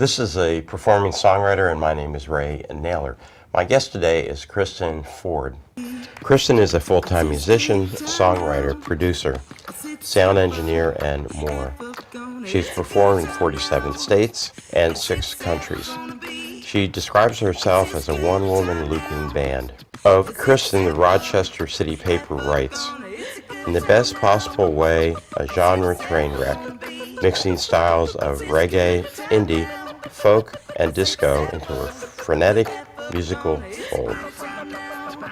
This is a performing songwriter, and my name is Ray Naylor. My guest today is Kristen Ford. Kristin is a full-time musician, songwriter, producer, sound engineer, and more. She's performed in 47 states and 6 countries. She describes herself as a one-woman looping band. Of Kristin, the Rochester City paper writes, "In the best possible way, a genre train wreck, mixing styles of reggae, indie, folk, and disco into a frenetic musical fold.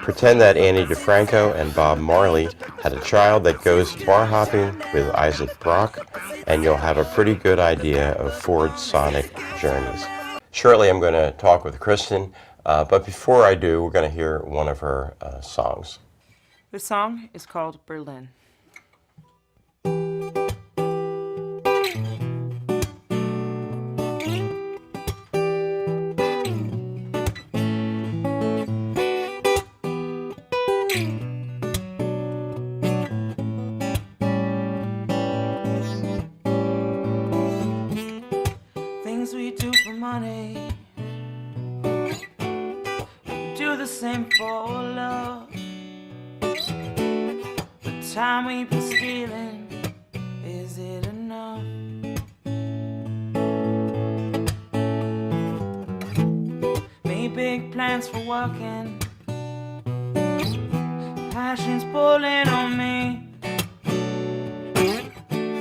Pretend that Annie Difranco and Bob Marley had a child that goes bar hopping with Isaac Brock, and you'll have a pretty good idea of Ford's sonic journeys." Shortly I'm going to talk with Kristin, but before I do, we're going to hear one of her songs. This song is called Berlin. Things we do for money, we do the same for love. The time we've been stealing, is it enough? Made big plans for working, passion's pulling on me.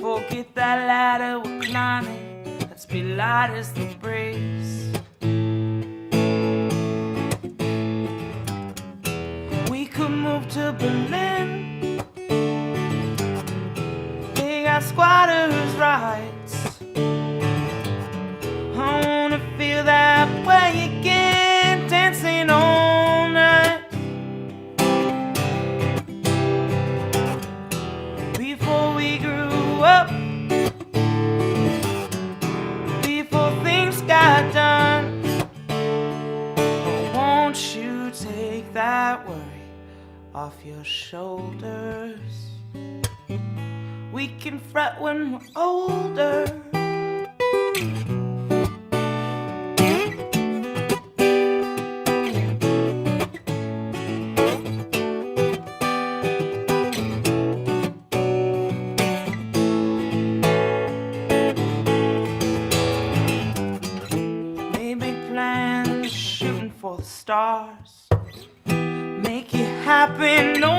Forget that ladder we're climbing, let's be light as the breeze. We could move to Berlin, they got squatters' rights. I wanna feel that way again, dancing all night. Before we grew up, before things got done, won't you take that worry off your shoulders? We can fret when we're older. Made big plans, shooting for the stars. Make it happen no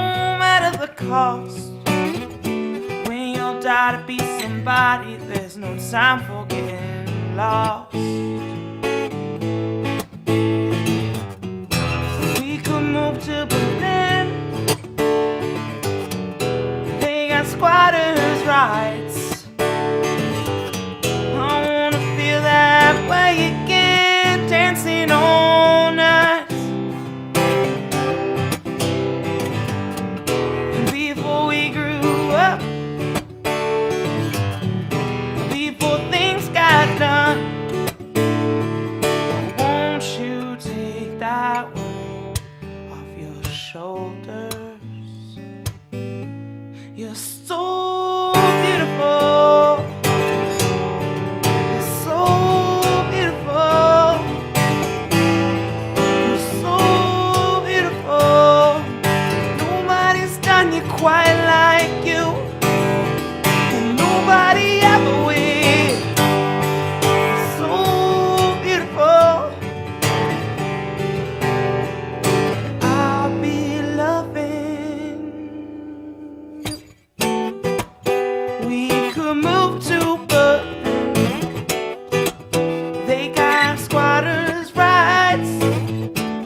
matter the cost. When you'll die to be somebody, there's no time for getting lost. We could move to Berlin, they got squatters' rights. I wanna feel that way again, dancing all night. Before we grew up, before things got done, won't you take that worry off your shoulders? You're so beautiful, you're so beautiful, you're so beautiful. Nobody's done you quite like you, and nobody ever will. So beautiful, I'll be loving you. We could move to Berlin, they got squatters' rights.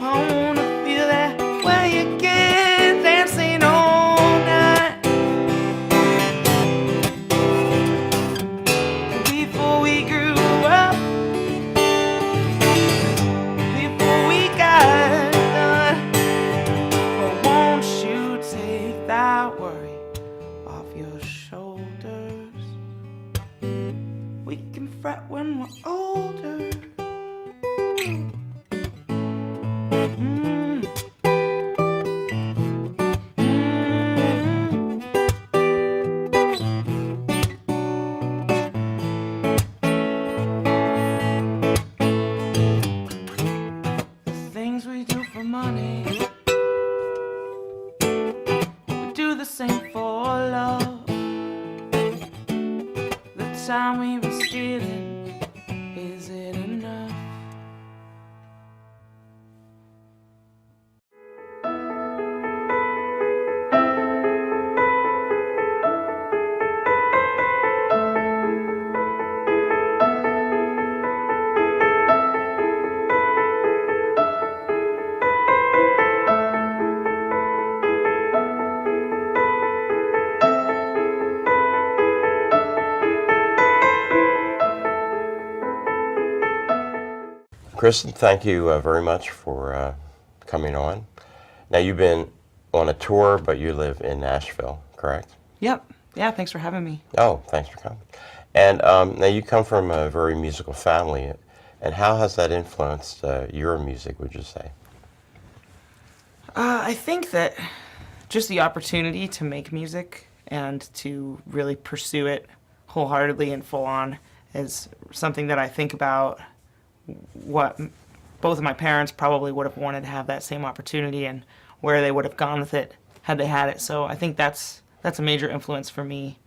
I wanna feel that way again, dancing all night. Before we grew up, before we got done, but won't you take that worry off your shoulders? We can fret when we're older. Mm. Mm. time we were stealing, is it enough? Kristen, thank you very much for coming on. Now, you've been on a tour, but you live in Nashville, correct? Yep. Yeah, thanks for having me. Oh, thanks for coming. And now you come from a very musical family, and how has that influenced your music, would you say? I think that just the opportunity to make music and to really pursue it wholeheartedly and full on is something that I think about. What both of my parents probably would have wanted to have that same opportunity, and where they would have gone with it had they had it. So I think that's a major influence for me.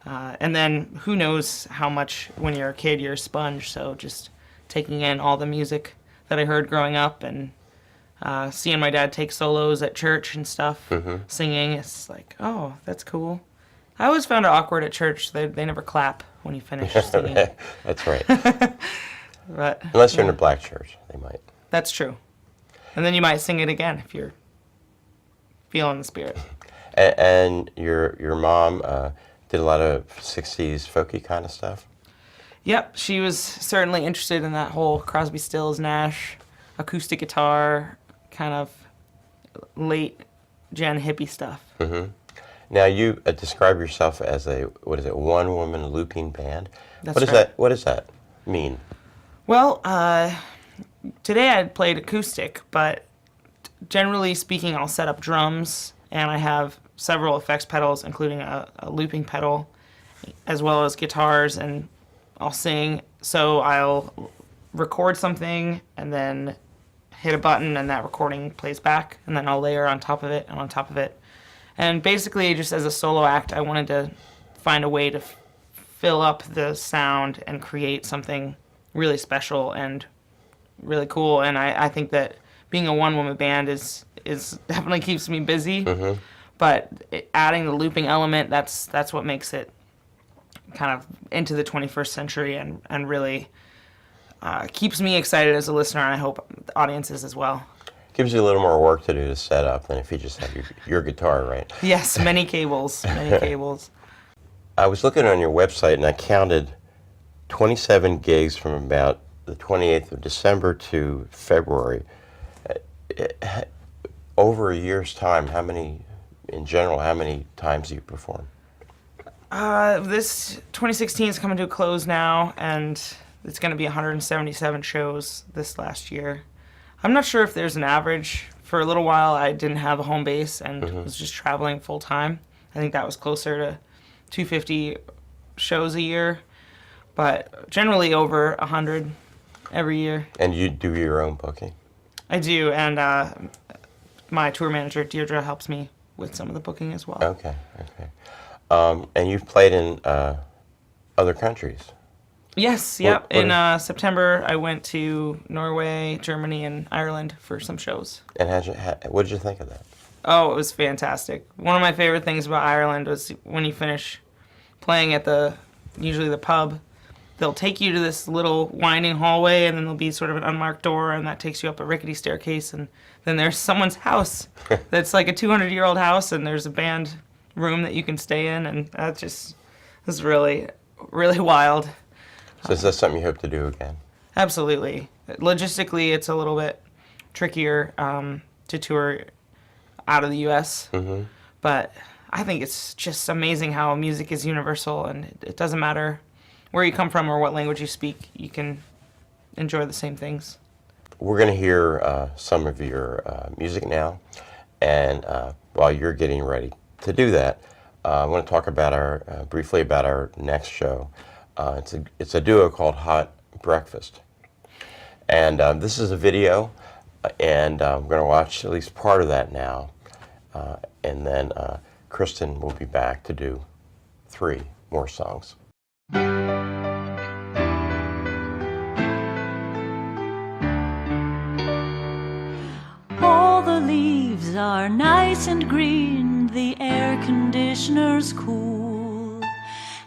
And then who knows how much, when you're a kid, you're a sponge. So just taking in all the music that I heard growing up, and seeing my dad take solos at church and stuff, singing, it's like, oh, that's cool. I always found it awkward at church. They never clap when you finish singing. That's right. But, unless you're in a black church, they might. That's true. And then you might sing it again if you're feeling the spirit. And your mom did a lot of 60s folky kind of stuff? Yep, she was certainly interested in that whole Crosby, Stills, Nash, acoustic guitar, kind of late gen hippie stuff. Now, you describe yourself as a, what is it, one-woman looping band? That's what is right. that? What does that mean? Well, today I played acoustic, but generally speaking, I'll set up drums, and I have several effects pedals, including a looping pedal, as well as guitars, and I'll sing. So I'll record something, and then hit a button, and that recording plays back, and then I'll layer on top of it and on top of it. And basically, just as a solo act, I wanted to find a way to fill up the sound and create something really special and really cool. And I think that being a one-woman band is definitely keeps me busy. But adding the looping element, that's what makes it kind of into the 21st century and really keeps me excited as a listener, and I hope the audiences as well. Gives you a little more work to do to set up than if you just have your guitar, right? Yes, many cables, many cables. I was looking on your website, and I counted 27 gigs from about the 28th of December to February. Over a year's time, how many times do you perform? This 2016 is coming to a close now, and it's going to be 177 shows this last year. I'm not sure if there's an average. For a little while, I didn't have a home base and was just traveling full time. I think that was closer to 250 shows a year, but generally over 100 every year. And you do your own booking? I do, and my tour manager, Deirdre, helps me with some of the booking as well. Okay. And you've played in other countries? Yes, yep. In September, I went to Norway, Germany, and Ireland for some shows. And what did you think of that? Oh, it was fantastic. One of my favorite things about Ireland was when you finish playing at usually the pub, they'll take you to this little winding hallway, and then there'll be sort of an unmarked door, and that takes you up a rickety staircase, and then there's someone's house that's like a 200-year-old house, and there's a band room that you can stay in, and that just was really, really wild. So is that something you hope to do again? Absolutely. Logistically, it's a little bit trickier to tour out of the U.S., but I think it's just amazing how music is universal, and it doesn't matter where you come from or what language you speak, you can enjoy the same things. We're going to hear some of your music now, and while you're getting ready to do that, I want to talk about briefly about our next show. It's a duo called Hot Breakfast, and this is a video, and I'm going to watch at least part of that now, and then Kristin will be back to do 3 more songs. All the leaves are nice and green, the air conditioner's cool,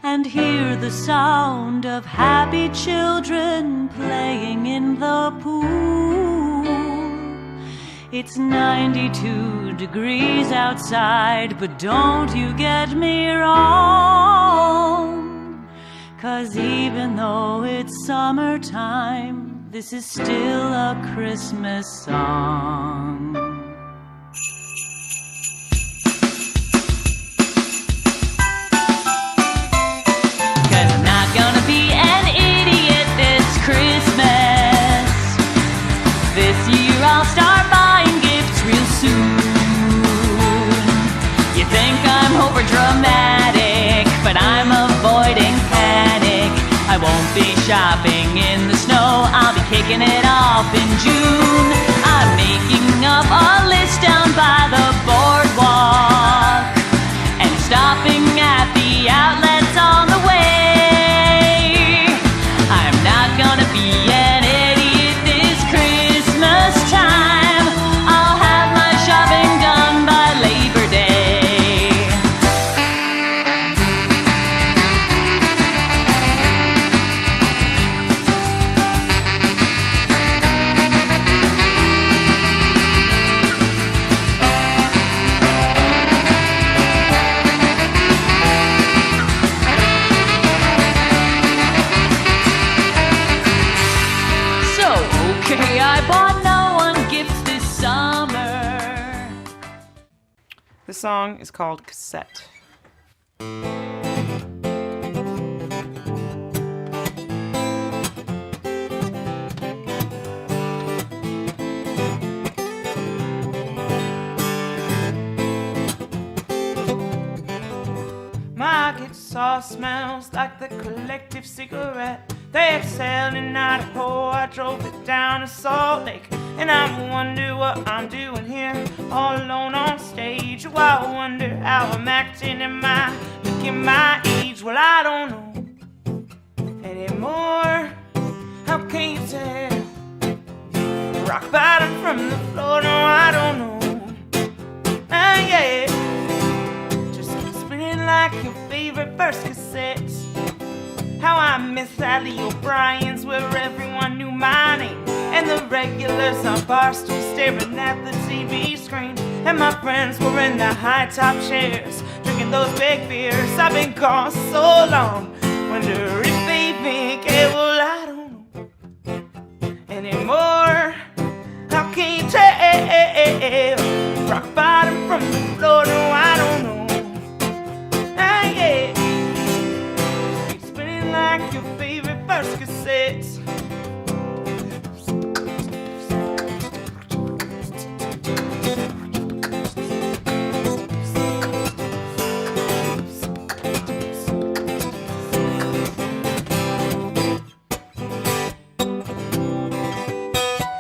and hear the sound of happy children playing in the pool. It's 92 degrees outside, but don't you get me wrong, 'cause even though it's summertime, this is still a Christmas song. 'Cause I'm not gonna be an idiot this Christmas. This year I'll start buying gifts real soon. You think I'm over dramatic, but I'm avoiding panic. I won't be shopping in the snow, I'll be kicking it off in June. I'm making up a list down by the boardwalk and stopping at the outlets on the way. I'm not gonna be an idiot this Christmas time. I'll have my shopping done by Labor Day. Okay, I bought no one gifts this summer. This song is called Cassette. My guitar smells like the collective cigarette they exhaled in Idaho. I drove it down to Salt Lake, and I wonder what I'm doing here, all alone on stage. Oh, I wonder how I'm acting. Am I looking my age? Well, I don't know anymore. How can you tell? Rock bottom from the floor? No, I don't know. Yeah. Just keep spinning like your favorite first cassettes. How I miss Sally O'Brien's, where everyone knew my name, and the regulars on barstools staring at the TV screen, and my friends were in the high top chairs drinking those big beers. I've been gone so long, wonder if they think, hey, well, I don't know anymore. How can you tell? Rock bottom from the floor? No, I don't know. Yeah. Like your favorite first cassettes.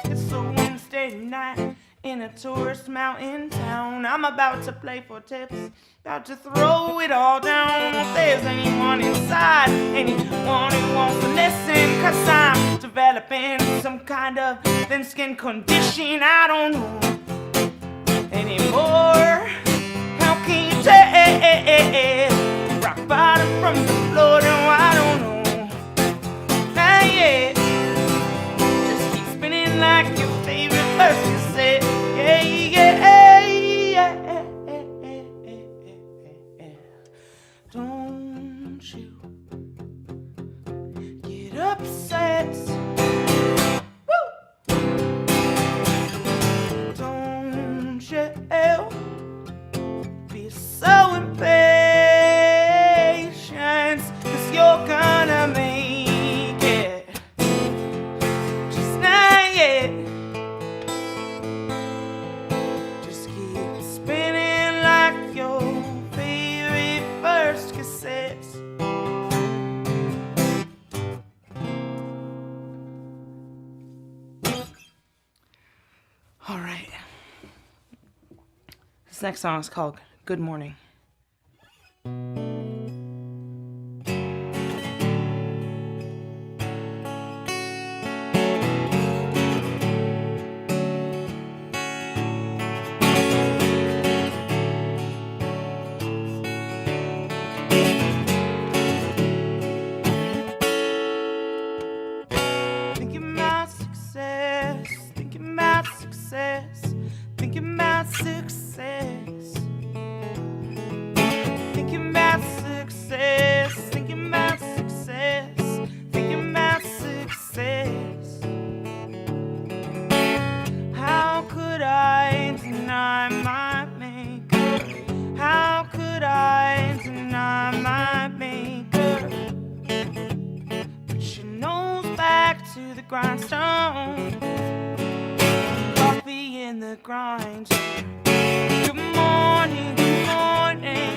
It's a Wednesday night in a tourist mountain town. I'm about to play for tips, about to throw it all down. If there's anyone inside, anyone who wants to listen, 'cause I'm developing some kind of thin skin condition. I don't know anymore. How can you tell? Rock bottom from the floor? No, I don't know. Yeah. Just keep spinning like your favorite first cassette. Yeah, yeah. Don't you get upset. Woo! Don't you be so impatient, 'cause you're gonna make it. Just not yet. Just keep spinning like your favorite first cassette. All right. This next song is called Good Morning. success. Thinking about success. Thinking about success. Thinking about success. How could I deny my maker? How could I deny my maker? But she knows back to the grindstone. Coffee in the grind. Good morning, good morning.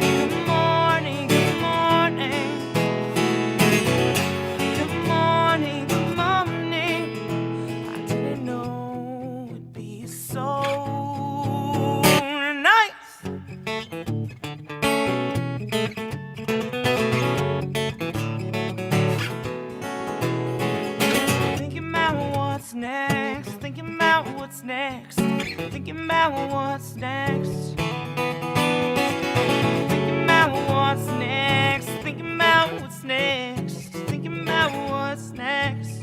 Good morning, good morning. Good morning, good morning. I didn't know it'd be so nice. Thinking about what's next. Thinking about what's next. Thinking about what's next. Thinking about what's next. Thinking about what's next. Thinking about what's next.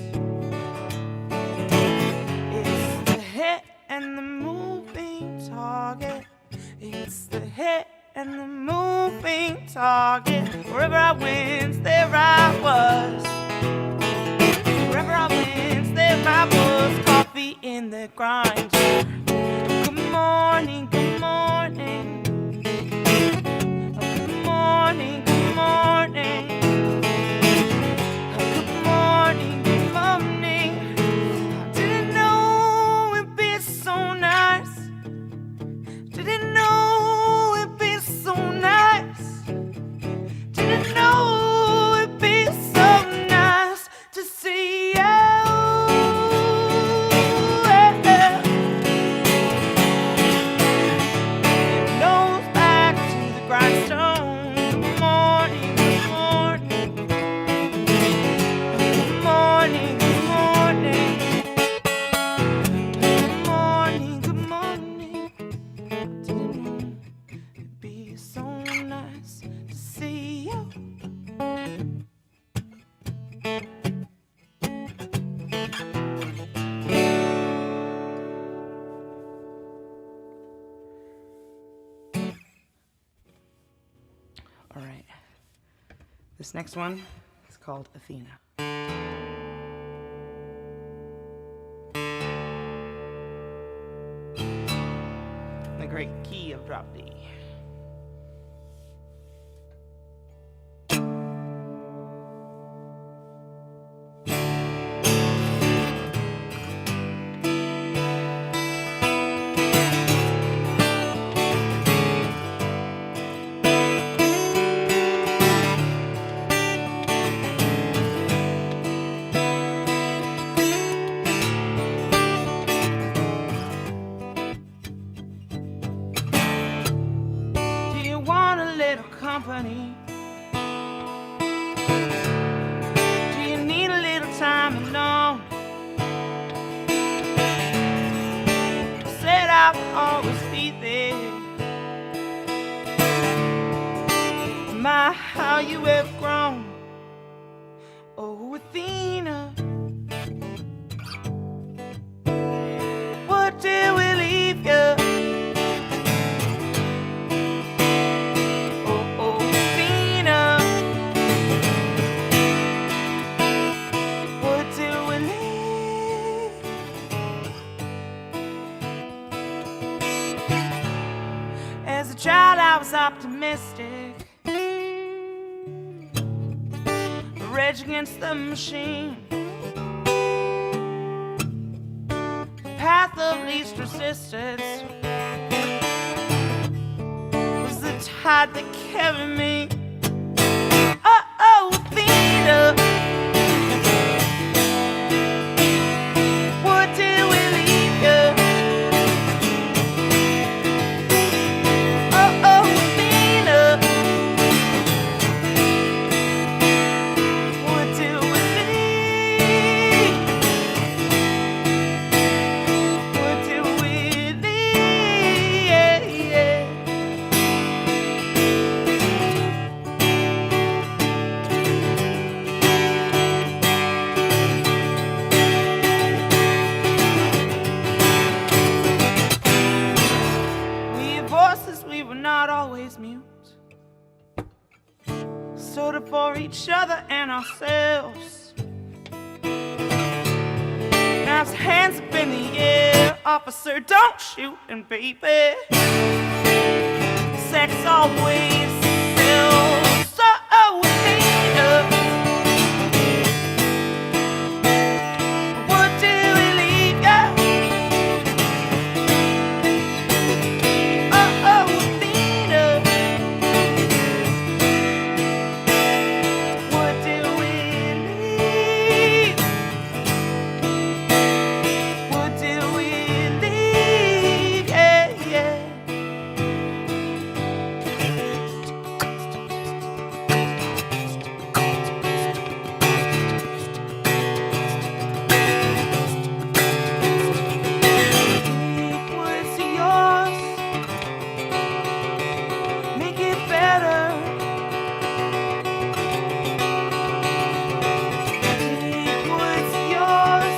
It's the hit and the moving target. It's the hit and the moving target. Wherever I went, there I was. Wherever I went, there I was. Coffee in the grind. Good morning, good morning. Good morning, good morning. Good morning, good morning. I didn't know it'd be so nice. Didn't know it'd be so nice. Didn't know it'd be so nice to see you. It knows back to the grindstone. Good morning, good morning. Good morning, good morning. Good morning, good morning. Didn't know it'd be so nice to see you. All right. This next one is called Athena. The great key of drop D. Do you want a little company? Do you need a little time alone? Said I would always be there. My, how you have grown. Oh, Athena. What did we leave you? Oh, Athena. What did we leave? As a child, I was optimistic. Rage against the machine. Path of least resistance was the tide that carried me. Oh, Athena. What did we leave you? Oh, Athena. What did we leave? What did we leave? each other and ourselves. Now his hands up in the air, officer, don't shoot him, baby. Sex always sells, so clean up. What do we leave ya? Clean up. What do we leave? What do we leave? Yeah, yeah. Take what's yours, make it better. Take what's yours,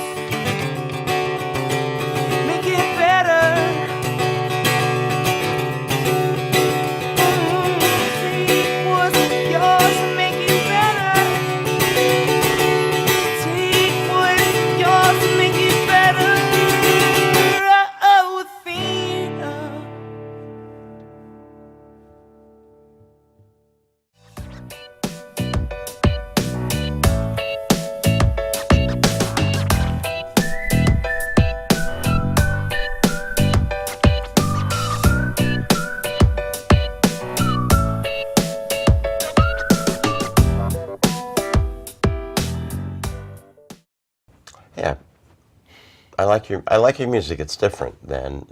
make it better. Take what's yours, make it better. Take what's yours, make it better. Athena. Yeah, I like your music. It's different than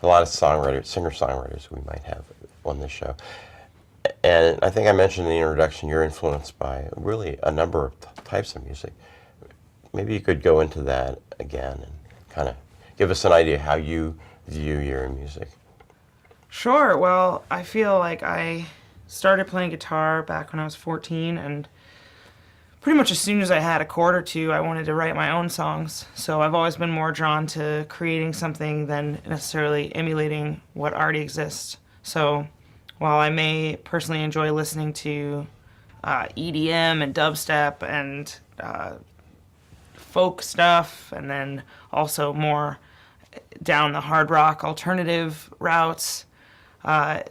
a lot of songwriters, singer-songwriters we might have on this show. And I think I mentioned in the introduction you're influenced by really a number of types of music. Maybe you could go into that again and kind of give us an idea how you view your music. Sure. Well, I feel like I started playing guitar back when I was 14, and pretty much as soon as I had a chord or two, I wanted to write my own songs. So I've always been more drawn to creating something than necessarily emulating what already exists. So while I may personally enjoy listening to EDM and dubstep and folk stuff, and then also more down the hard rock alternative routes, I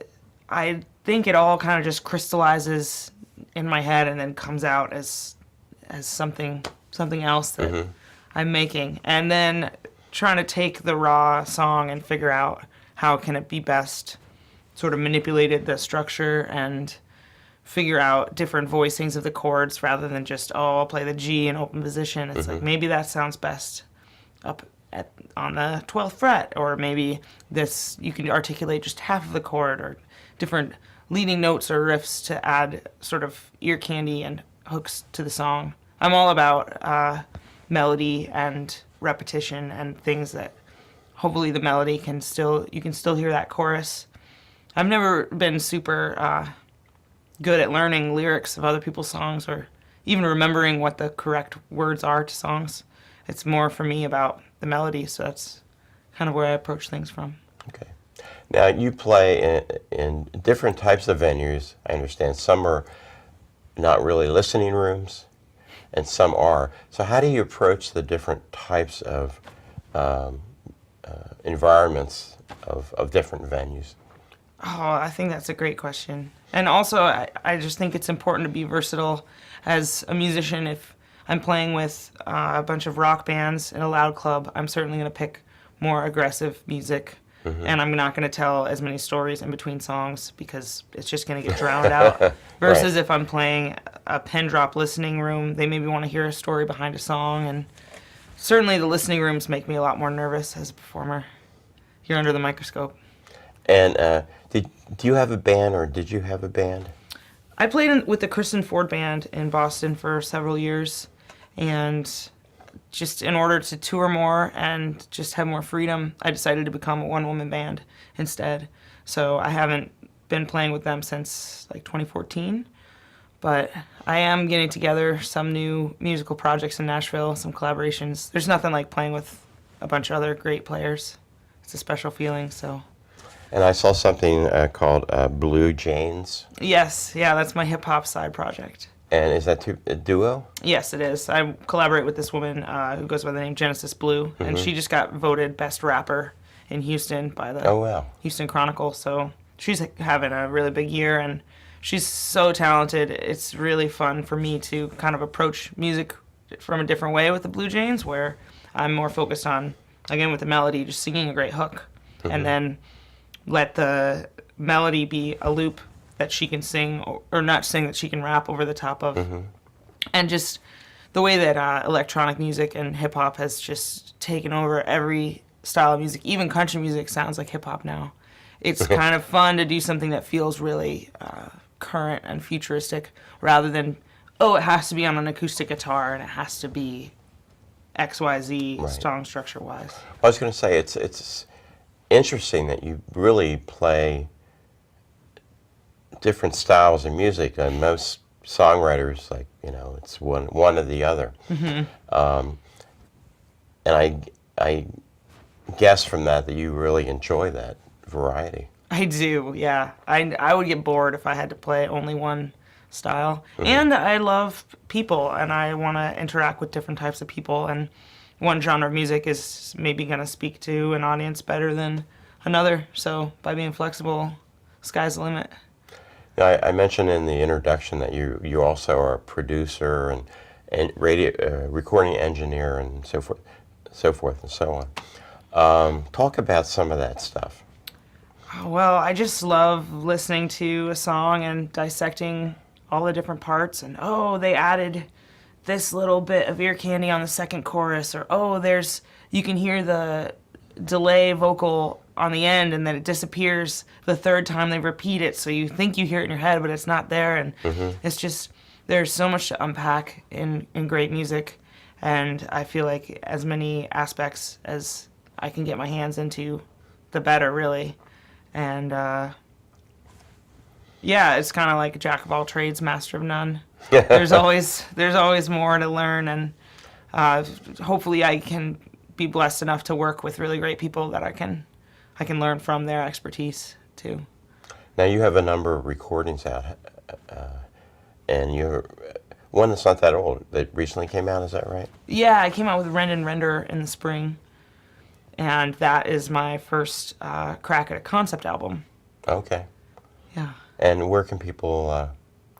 think it all kind of just crystallizes in my head and then comes out as something else that I'm making, and then trying to take the raw song and figure out how can it be best sort of manipulated, the structure, and figure out different voicings of the chords rather than just, I'll play the G in open position. It's like, maybe that sounds best up on the 12th fret, or maybe this, you can articulate just half of the chord, or different leading notes or riffs to add sort of ear candy and hooks to the song. I'm all about melody and repetition and things that hopefully the melody you can still hear that chorus. I've never been super good at learning lyrics of other people's songs or even remembering what the correct words are to songs. It's more for me about the melody, so that's kind of where I approach things from. Okay. Now, you play in different types of venues. I understand some are not really listening rooms, and some are. So how do you approach the different types of environments of different venues? Oh, I think that's a great question. And also, I just think it's important to be versatile as a musician. If I'm playing with a bunch of rock bands in a loud club, I'm certainly going to pick more aggressive music. And I'm not going to tell as many stories in between songs because it's just going to get drowned out. Versus if I'm playing a pen drop listening room, they maybe want to hear a story behind a song. And certainly the listening rooms make me a lot more nervous as a performer. You're under the microscope. And do you have a band, or did you have a band? I played with the Kristen Ford band in Boston for several years, and just in order to tour more and just have more freedom, I decided to become a one-woman band instead. So I haven't been playing with them since like 2014, but I am getting together some new musical projects in Nashville, some collaborations. There's nothing like playing with a bunch of other great players. It's a special feeling, so And I saw something called Blue Janes. Yes, yeah, that's my hip hop side project. And is that a duo? Yes, it is. I collaborate with this woman who goes by the name Genesis Blue, and she just got voted best rapper in Houston by the Oh, wow. Houston Chronicle. So she's having a really big year, and she's so talented. It's really fun for me to kind of approach music from a different way with the Blue Janes, where I'm more focused on, again, with the melody, just singing a great hook, and then let the melody be a loop that she can sing, or not sing, that she can rap over the top of. And just the way that electronic music and hip-hop has just taken over every style of music. Even country music sounds like hip-hop now. It's kind of fun to do something that feels really current and futuristic, rather than, oh, it has to be on an acoustic guitar and it has to be XYZ song structure-wise. I was going to say, it's interesting that you really play different styles of music, and most songwriters, like, it's one or the other. And I guess from that you really enjoy that variety. I do, yeah. I would get bored if I had to play only one style. And I love people, and I want to interact with different types of people, and one genre of music is maybe going to speak to an audience better than another. So by being flexible, sky's the limit. Now, I mentioned in the introduction that you also are a producer and radio recording engineer and so forth and so on. Talk about some of that stuff. Well, I just love listening to a song and dissecting all the different parts, and they added this little bit of ear candy on the second chorus, or you can hear the delay vocal on the end, and then it disappears the third time they repeat it, so you think you hear it in your head, but it's not there, and it's just, there's so much to unpack in great music, and I feel like as many aspects as I can get my hands into, the better, really. And it's kind of like jack of all trades, master of none. There's always more to learn, and hopefully I can be blessed enough to work with really great people that I can learn from their expertise too. Now you have a number of recordings out, and you're one that's not that old that recently came out. Is that right? Yeah, I came out with Rend and Render in the spring, and that is my first crack at a concept album. Okay. Yeah. And where can people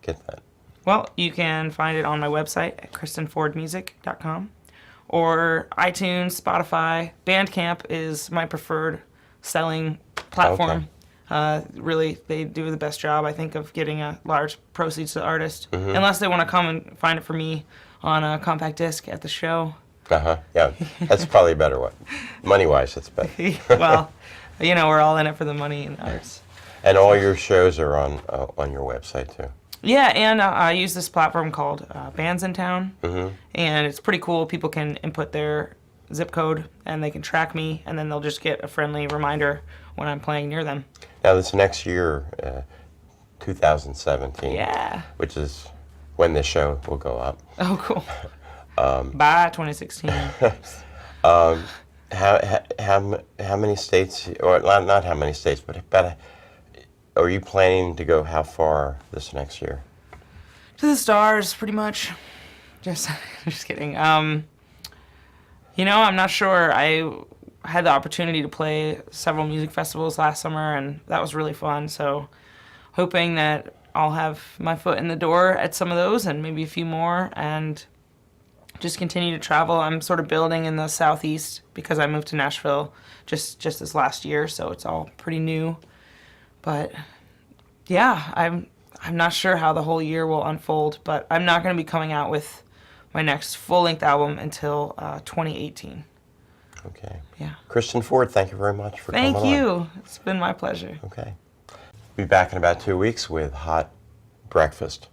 get that? Well, you can find it on my website at KristenFordMusic.com, or iTunes, Spotify. Bandcamp is my preferred selling platform. Really, they do the best job, I think, of getting a large proceeds to the artist, unless they want to come and find it for me on a compact disc at the show. Yeah, that's probably a better one. Money-wise, that's better. Well, we're all in it for the money and arts. And all your shows are on your website, too. Yeah, and I use this platform called Bands in Town, and it's pretty cool. People can input their zip code, and they can track me, and then they'll just get a friendly reminder when I'm playing near them. Now, this next year, 2017, which is when this show will go up. Oh, cool. Bye, 2016. How many states, or not how many states, but are you planning to go how far this next year? To the stars, pretty much. Just kidding. I'm not sure. I had the opportunity to play several music festivals last summer, and that was really fun. So, hoping that I'll have my foot in the door at some of those, and maybe a few more, and just continue to travel. I'm sort of building in the Southeast because I moved to Nashville just this last year, so it's all pretty new. But yeah, I'm not sure how the whole year will unfold, but I'm not going to be coming out with my next full-length album until 2018. Okay. Yeah. Kristen Ford, thank you very much for coming on. Thank you. It's been my pleasure. Okay. Be back in about 2 weeks with Hot Breakfast.